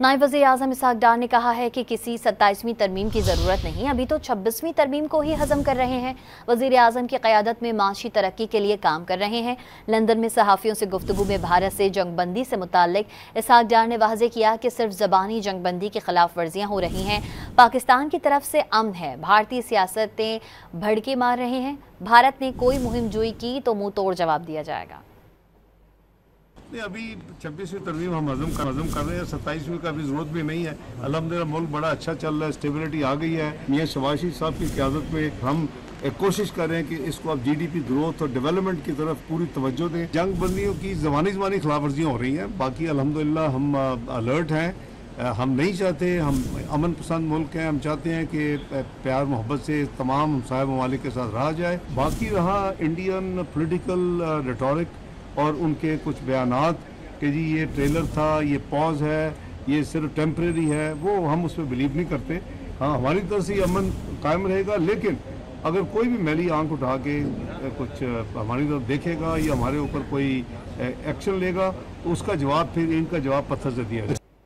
नायब वज़ीर-ए-आज़म इसहाक डार ने कहा है कि किसी 27वीं तरमीम की ज़रूरत नहीं, अभी तो 26वीं तरमीम को ही हज़म कर रहे हैं। वज़ीर-ए-आज़म की क़यादत में माशी तरक्की के लिए काम कर रहे हैं। लंदन में सहाफ़ियों से गुफ्तगू में भारत से जंगबंदी से मुताल्लिक इसहाक डार ने वाज़ेह किया कि सिर्फ ज़बानी जंगबंदी की खिलाफ वर्जियाँ हो रही हैं। पाकिस्तान की तरफ से अमन है, भारतीय सियासतें भड़के मार रहे हैं। भारत ने कोई मुहिम जुई की तो मुँह तोड़ जवाब दिया जाएगा। अभी 26वीं तरमीम हम हजम कर रहे हैं, 27वीं का भी जरूरत भी नहीं है। अल्हम्दुलिल्लाह मुल्क बड़ा अच्छा चल रहा है, स्टेबिलिटी आ गई है। मियां शहबाज शरीफ साहब की क़यादत में हम कोशिश कर रहे हैं कि इसको अब GDP ग्रोथ और डेवलपमेंट की तरफ पूरी तवज्जो दें। जंग बंदियों की ज़बानी खिलाफ वर्जियाँ हो रही हैं, बाकी अल्हम्दुलिल्लाह हम अलर्ट हैं। हम नहीं चाहते, हम अमन पसंद मुल्क हैं, हम चाहते हैं कि प्यार मोहब्बत से तमाम हमसाया ममालिक के साथ रहा जाए। बाकी रहा इंडियन पोलिटिकल रेटोरिक और उनके कुछ बयानात कि जी ये ट्रेलर था, ये पॉज है, ये सिर्फ टेम्परेरी है, वो हम उस पर बिलीव नहीं करते। हाँ, हमारी तरफ से अमन कायम रहेगा, लेकिन अगर कोई भी मैली आंख उठा के कुछ हमारी तरफ देखेगा या हमारे ऊपर कोई एक्शन लेगा तो उसका जवाब फिर इनका जवाब पत्थर से दिया जाए।